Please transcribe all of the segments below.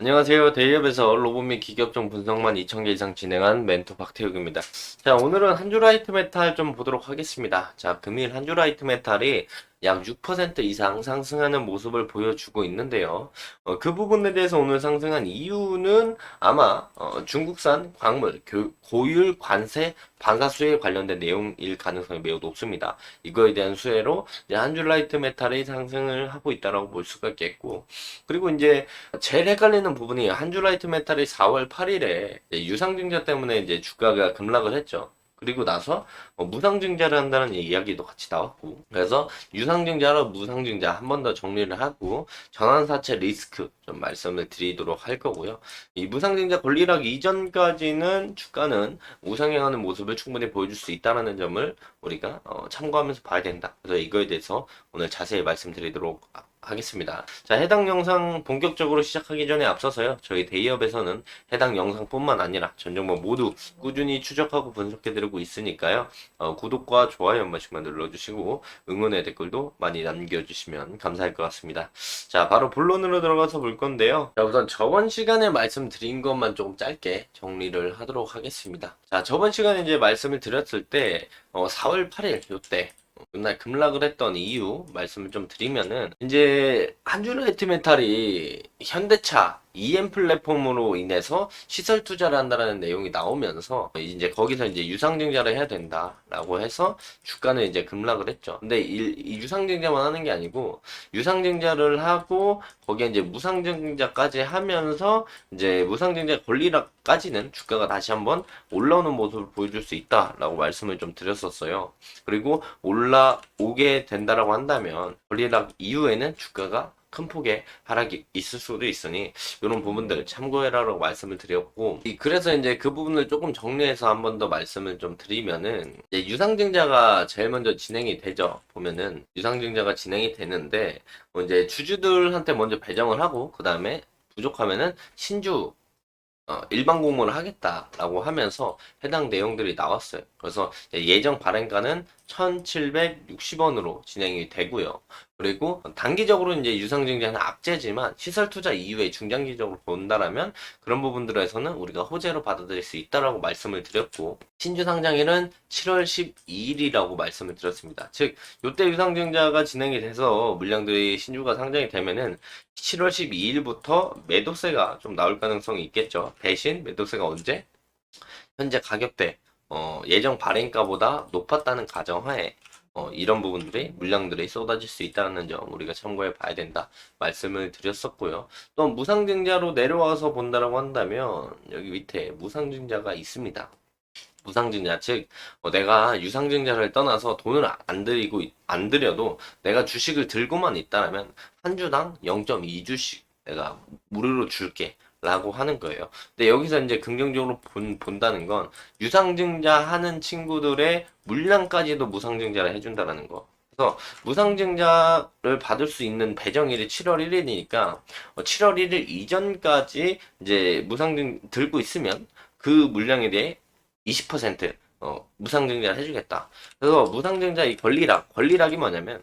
안녕하세요. 대기업에서 로봇 및 기계업종 분석만 2,000개 이상 진행한 멘토 박태욱입니다. 자, 오늘은 한주라이트 메탈 좀 보도록 하겠습니다. 자, 금일 한주라이트 메탈이 약 6% 이상 상승하는 모습을 보여주고 있는데요. 그 부분에 대해서 오늘 상승한 이유는 아마 중국산 광물, 고율 관세 반사수에 관련된 내용일 가능성이 매우 높습니다. 이거에 대한 수혜로 이제 한주라이트 메탈이 상승을 하고 있다고 볼 수가 있겠고, 그리고 이제 제일 헷갈리는 부분이 한주라이트 메탈이 4월 8일에 유상증자 때문에 이제 주가가 급락을 했죠. 그리고 나서 무상증자를 한다는 이야기도 같이 나왔고, 그래서 유상증자로 무상증자 한 번 더 정리를 하고 전환사채 리스크 좀 말씀을 드리도록 할 거고요. 이 무상증자 권리락 이전까지는 주가는 우상향하는 모습을 충분히 보여줄 수 있다는 점을 우리가 참고하면서 봐야 된다. 그래서 이거에 대해서 오늘 자세히 말씀드리도록 하겠습니다. 자, 해당 영상 본격적으로 시작하기 전에 앞서서요. 저희 대기업에서는 해당 영상뿐만 아니라 전 정보 모두 꾸준히 추적하고 분석해드리고 있으니까요. 구독과 좋아요 한 번씩만 눌러주시고 응원의 댓글도 많이 남겨주시면 감사할 것 같습니다. 자, 바로 본론으로 들어가서 볼 건데요. 자, 우선 저번 시간에 말씀드린 것만 조금 짧게 정리를 하도록 하겠습니다. 자, 저번 시간에 이제 말씀을 드렸을 때 4월 8일 요때 그날 급락을 했던 이유 말씀을 좀 드리면은 이제 한주라이트 메탈이 현대차 EM 플랫폼으로 인해서 시설 투자를 한다라는 내용이 나오면서 이제 거기서 이제 유상증자를 해야 된다라고 해서 주가는 이제 급락을 했죠. 근데 이 유상증자만 하는 게 아니고 유상증자를 하고 거기에 이제 무상증자까지 하면서 이제 무상증자 권리락까지는 주가가 다시 한번 올라오는 모습을 보여줄 수 있다라고 말씀을 좀 드렸었어요. 그리고 올라오게 된다라고 한다면 권리락 이후에는 주가가 큰 폭의 하락이 있을 수도 있으니 이런 부분들 참고해라라고 말씀을 드렸고, 그래서 이제 그 부분을 조금 정리해서 한 번 더 말씀을 좀 드리면은 이제 유상증자가 제일 먼저 진행이 되죠. 보면은 유상증자가 진행이 되는데 이제 주주들한테 먼저 배정을 하고 그 다음에 부족하면은 신주 일반 공모를 하겠다라고 하면서 해당 내용들이 나왔어요. 그래서 예정 발행가는 1,760원으로 진행이 되고요. 그리고 단기적으로 이제 유상증자는 악재지만 시설 투자 이후에 중장기적으로 본다라면 그런 부분들에서는 우리가 호재로 받아들일 수 있다라고 말씀을 드렸고, 신주 상장일은 7월 12일이라고 말씀을 드렸습니다. 즉 요때 유상증자가 진행이 돼서 물량들이 신주가 상장이 되면은 7월 12일부터 매도세가 좀 나올 가능성이 있겠죠. 대신 매도세가 언제? 현재 가격대 예정 발행가보다 높았다는 가정하에 이런 부분들이 물량들이 쏟아질 수 있다는 점 우리가 참고해 봐야 된다 말씀을 드렸었고요. 또 무상증자로 내려와서 본다라고 한다면 여기 밑에 무상증자가 있습니다. 무상증자 즉 내가 유상증자를 떠나서 돈을 안 들여도 내가 주식을 들고만 있다면 한 주당 0.2주씩 내가 무료로 줄게 라고 하는 거예요. 근데 여기서 이제 긍정적으로 본다는 건 유상증자 하는 친구들의 물량까지도 무상증자를 해준다라는 거. 그래서 무상증자를 받을 수 있는 배정일이 7월 1일이니까 7월 1일 이전까지 이제 무상증 들고 있으면 그 물량에 대해 20% 무상증자를 해주겠다. 그래서 무상증자 이 권리락이 뭐냐면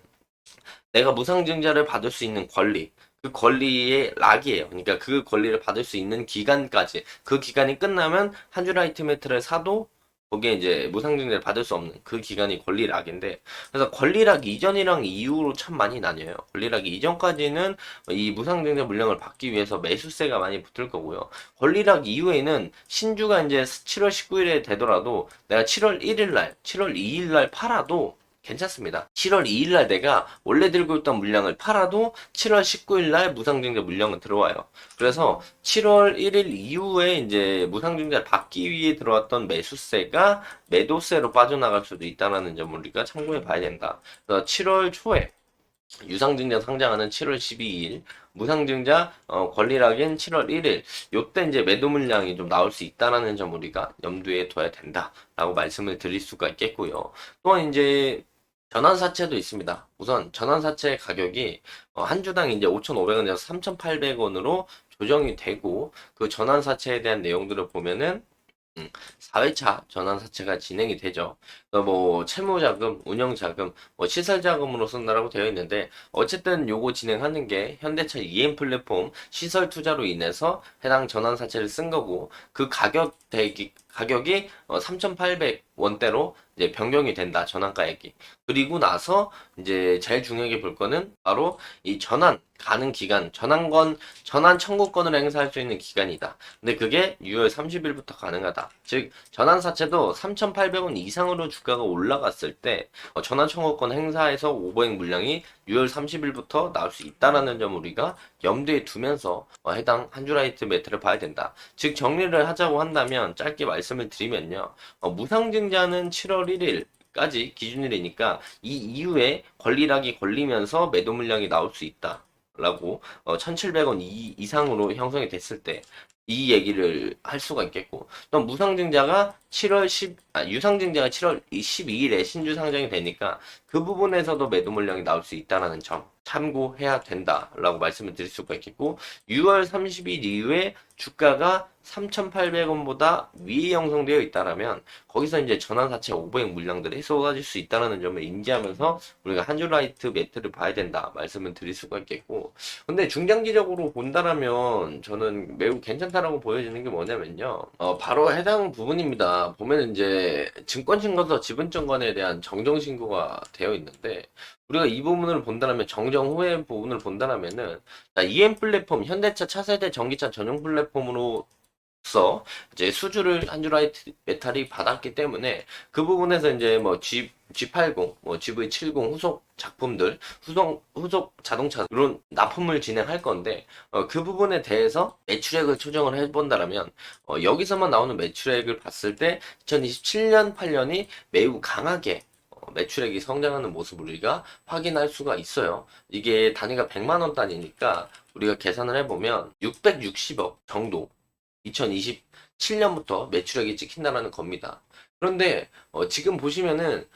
내가 무상증자를 받을 수 있는 권리, 그 권리의 락이에요. 그러니까 그 권리를 받을 수 있는 기간까지, 그 기간이 끝나면 한주라이트 매트를 사도 거기에 이제 무상증자를 받을 수 없는 그 기간이 권리락인데, 그래서 권리락 이전이랑 이후로 참 많이 나뉘어요. 권리락 이전까지는 이 무상증자 물량을 받기 위해서 매수세가 많이 붙을 거고요. 권리락 이후에는 신주가 이제 7월 19일에 되더라도 내가 7월 1일 날, 7월 2일 날 팔아도 괜찮습니다. 7월 2일 날 내가 원래 들고 있던 물량을 팔아도 7월 19일 날 무상증자 물량은 들어와요. 그래서 7월 1일 이후에 이제 무상증자를 받기 위해 들어왔던 매수세가 매도세로 빠져나갈 수도 있다는 점을 우리가 참고해 봐야 된다. 그래서 7월 초에 유상증자 상장하는 7월 12일, 무상증자 권리락인 7월 1일, 요때 이제 매도 물량이 좀 나올 수 있다라는 점 우리가 염두에 둬야 된다라고 말씀을 드릴 수가 있겠고요. 또한 이제 전환사채도 있습니다. 우선 전환사채 가격이 한 주당 이제 5,500원에서 3,800원으로 조정이 되고, 그 전환사채에 대한 내용들을 보면은 4회차 전환사채가 진행이 되죠. 뭐 채무자금, 운영자금, 뭐 시설자금으로 쓴다라고 되어 있는데 어쨌든 요거 진행하는 게 현대차 EM 플랫폼 시설 투자로 인해서 해당 전환사채를 쓴 거고 그 가격이 3,800원대로 이제 변경이 된다. 전환가액이. 그리고 나서 이제 제일 중요하게 볼 거는 바로 이 전환 가능 기간, 전환 청구권을 행사할 수 있는 기간이다. 근데 그게 6월 30일부터 가능하다. 즉 전환사채도 3,800원 이상으로 주가가 올라갔을 때 전환 청구권 행사에서 오버액 물량이 6월 30일부터 나올 수 있다라는 점을 우리가 염두에 두면서 해당 한주라이트 매트를 봐야 된다. 즉 정리를 하자고 한다면 짧게 말씀을 드리면요. 무상증자는 7월 1일 까지 기준일이니까 이 이후에 권리락이 걸리면서 매도 물량이 나올 수 있다. 라고 1,700원 이상으로 형성이 됐을 때 이 얘기를 할 수가 있겠고 또 유상증자가 7월 12일에 신주 상장이 되니까 그 부분에서도 매도 물량이 나올 수 있다는 점 참고해야 된다라고 말씀을 드릴 수가 있겠고 6월 30일 이후에 주가가 3,800원보다 위에 형성되어 있다라면 거기서 이제 전환사채 오버액 물량들이 쏟아질 수 있다는 점을 인지하면서 우리가 한주라이트 매트를 봐야 된다 말씀을 드릴 수가 있겠고 근데 중장기적으로 본다라면 저는 매우 괜찮다라고 보여지는 게 뭐냐면요 바로 해당 부분입니다. 보면 이제 증권신고서 지분증권에 대한 정정신고가 되어 있는데 우리가 이 부분을 본다면 정정 후의 부분을 본다면은 EM 플랫폼 현대차 차세대 전기차 전용 플랫폼으로 서 이제 수주를 한주라이트 메탈이 받았기 때문에 그 부분에서 이제 뭐 G80, 뭐 GV70 후속 작품들, 후속 자동차 이런 납품을 진행할 건데 그 부분에 대해서 매출액을 조정을 해본다라면 여기서만 나오는 매출액을 봤을 때 2027년, 8년이 매우 강하게 매출액이 성장하는 모습을 우리가 확인할 수가 있어요. 이게 단위가 100만 원 단위니까 우리가 계산을 해보면 660억 정도 2027년부터 매출액이 찍힌다는 겁니다. 그런데 지금 보시면은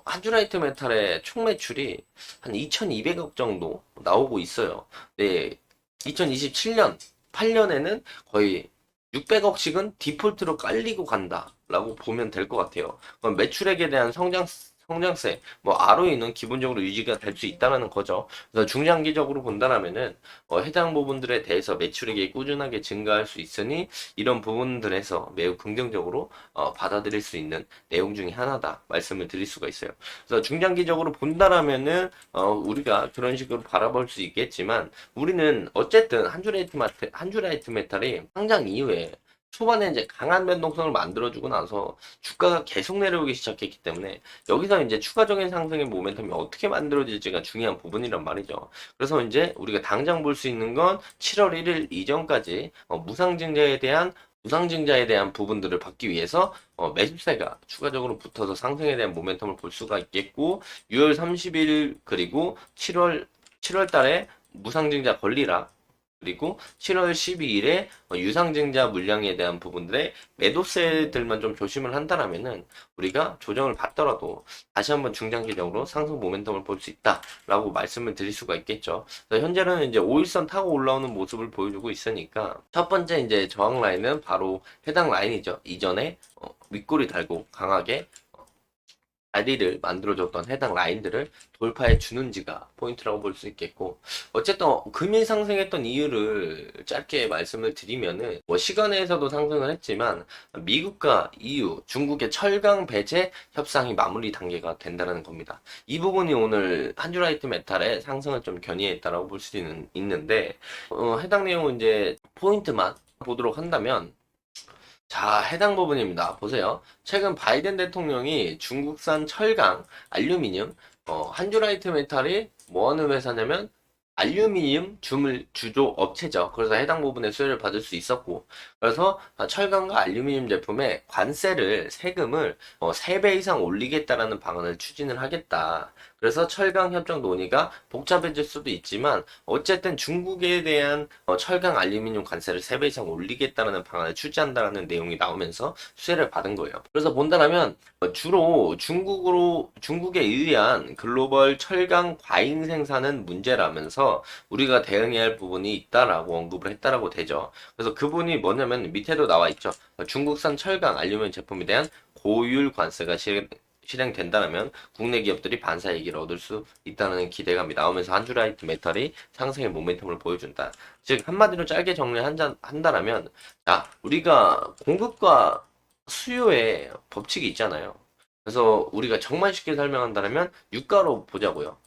한주라이트 메탈의 총 매출이 한 2,200억 정도 나오고 있어요. 네, 2027년 8년에는 거의 600억씩은 디폴트로 깔리고 간다라고 보면 될 것 같아요. 그럼 매출액에 대한 성장세, 뭐 ROE는 기본적으로 유지가 될 수 있다는 거죠. 그래서 중장기적으로 본다면은 해당 부분들에 대해서 매출액이 꾸준하게 증가할 수 있으니 이런 부분들에서 매우 긍정적으로 받아들일 수 있는 내용 중에 하나다 말씀을 드릴 수가 있어요. 그래서 중장기적으로 본다면은 우리가 그런 식으로 바라볼 수 있겠지만 우리는 어쨌든 한주라이트 메탈이 상장 이후에 초반에 이제 강한 변동성을 만들어주고 나서 주가가 계속 내려오기 시작했기 때문에 여기서 이제 추가적인 상승의 모멘텀이 어떻게 만들어질지가 중요한 부분이란 말이죠. 그래서 이제 우리가 당장 볼 수 있는 건 7월 1일 이전까지 무상증자에 대한 부분들을 받기 위해서 매수세가 추가적으로 붙어서 상승에 대한 모멘텀을 볼 수가 있겠고 6월 30일 그리고 7월 달에 무상증자 권리락 그리고 7월 12일에 유상증자 물량에 대한 부분들의 매도세들만 좀 조심을 한다라면은 우리가 조정을 받더라도 다시 한번 중장기적으로 상승 모멘텀을 볼 수 있다라고 말씀을 드릴 수가 있겠죠. 그래서 현재는 이제 5일선 타고 올라오는 모습을 보여주고 있으니까 첫 번째 이제 저항 라인은 바로 해당 라인이죠. 이전에 윗꼬리 달고 강하게 자리를 만들어줬던 해당 라인들을 돌파해 주는지가 포인트라고 볼 수 있겠고 어쨌든 금일 상승했던 이유를 짧게 말씀을 드리면은 뭐 시간에서도 상승을 했지만 미국과 EU, 중국의 철강 배제 협상이 마무리 단계가 된다는 겁니다. 이 부분이 오늘 한주라이트 메탈의 상승을 좀 견인했다라고 볼 수 있는데 해당 내용은 이제 포인트만 보도록 한다면 자, 해당 부분입니다. 보세요. 최근 바이든 대통령이 중국산 철강, 알루미늄, 한주라이트 메탈이 뭐 하는 회사냐면 알루미늄 주조 업체죠. 그래서 해당 부분에 수혜를 받을 수 있었고, 그래서 철강과 알루미늄 제품의 세금을 3배 이상 올리겠다라는 방안을 추진을 하겠다. 그래서 철강 협정 논의가 복잡해질 수도 있지만 어쨌든 중국에 대한 철강 알루미늄 관세를 3배 이상 올리겠다는 방안을 추진한다는 내용이 나오면서 수혜를 받은 거예요. 그래서 본다면 주로 중국에 의한 글로벌 철강 과잉 생산은 문제라면서 우리가 대응해야 할 부분이 있다라고 언급을 했다라고 되죠. 그래서 그분이 뭐냐면 밑에도 나와 있죠. 중국산 철강 알루미늄 제품에 대한 고율 관세가 실행된다면 국내 기업들이 반사 이익을 얻을 수 있다는 기대감이 나오면서 한주라이트 메탈이 상승의 모멘텀을 보여준다. 즉 한마디로 짧게 정리한다면 자, 우리가 공급과 수요의 법칙이 있잖아요. 그래서 우리가 정말 쉽게 설명한다면 유가로 보자고요.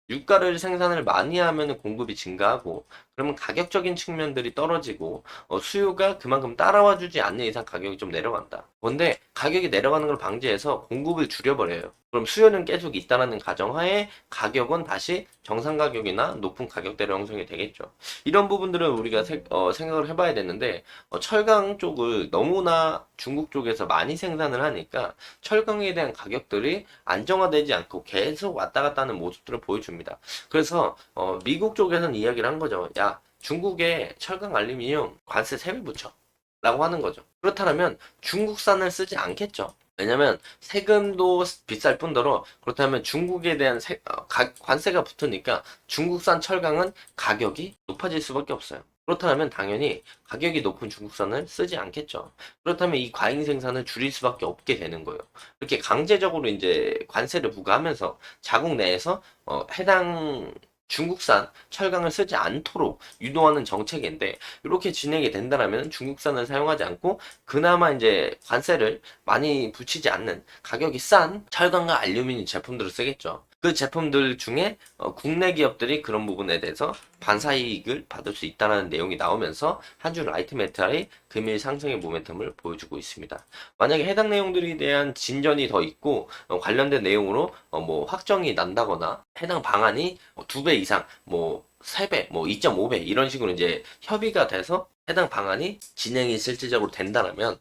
유가를 생산을 많이 하면 공급이 증가하고 그러면 가격적인 측면들이 떨어지고 수요가 그만큼 따라와 주지 않는 이상 가격이 좀 내려간다. 그런데 가격이 내려가는 걸 방지해서 공급을 줄여버려요. 그럼 수요는 계속 있다라는 가정하에 가격은 다시 정상 가격이나 높은 가격대로 형성이 되겠죠. 이런 부분들은 우리가 생각을 해봐야 되는데 철강 쪽을 너무나 중국 쪽에서 많이 생산을 하니까 철강에 대한 가격들이 안정화되지 않고 계속 왔다 갔다 하는 모습들을 보여줍니다. 그래서 미국 쪽에서는 이야기를 한 거죠. 야, 중국에 철강 알루미늄 관세 3배 붙여 라고 하는 거죠. 그렇다면 중국산을 쓰지 않겠죠. 왜냐면 세금도 비쌀 뿐더러 그렇다면 중국에 대한 관세가 붙으니까 중국산 철강은 가격이 높아질 수밖에 없어요. 그렇다면 당연히 가격이 높은 중국산을 쓰지 않겠죠. 그렇다면 이 과잉 생산을 줄일 수밖에 없게 되는 거예요. 이렇게 강제적으로 이제 관세를 부과하면서 자국 내에서 해당 중국산 철강을 쓰지 않도록 유도하는 정책인데 이렇게 진행이 된다면 중국산을 사용하지 않고 그나마 이제 관세를 많이 붙이지 않는 가격이 싼 철강과 알루미늄 제품들을 쓰겠죠. 그 제품들 중에 국내 기업들이 그런 부분에 대해서 반사이익을 받을 수 있다는 내용이 나오면서 한주 라이트 메탈이 금일 상승의 모멘텀을 보여주고 있습니다. 만약에 해당 내용들에 대한 진전이 더 있고 관련된 내용으로 뭐 확정이 난다거나 해당 방안이 2배 이상, 뭐 3배, 뭐 2.5배 이런 식으로 이제 협의가 돼서 해당 방안이 진행이 실질적으로 된다면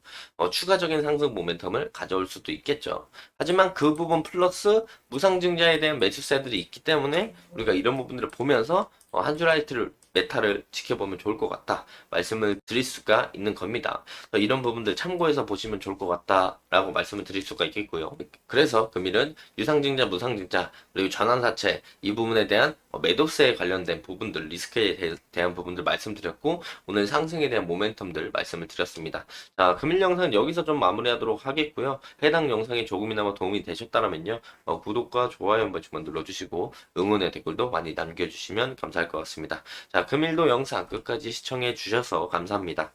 추가적인 상승 모멘텀을 가져올 수도 있겠죠. 하지만 그 부분 플러스 무상증자에 대한 매수세들이 있기 때문에 우리가 이런 부분들을 보면서 한주라이트를 메타를 지켜보면 좋을 것 같다 말씀을 드릴 수가 있는 겁니다. 이런 부분들 참고해서 보시면 좋을 것 같다라고 말씀을 드릴 수가 있겠고요. 그래서 금일은 유상증자, 무상증자 그리고 전환사채 이 부분에 대한 매도세에 관련된 부분들 리스크에 대한 부분들 말씀드렸고 오늘 상승에 대한 모멘텀들 말씀을 드렸습니다. 자, 금일 영상은 여기서 좀 마무리하도록 하겠고요. 해당 영상이 조금이나마 도움이 되셨다면요. 구독과 좋아요 한 번씩만 눌러주시고 응원의 댓글도 많이 남겨주시면 감사할 것 같습니다. 자, 금일도 영상 끝까지 시청해 주셔서 감사합니다.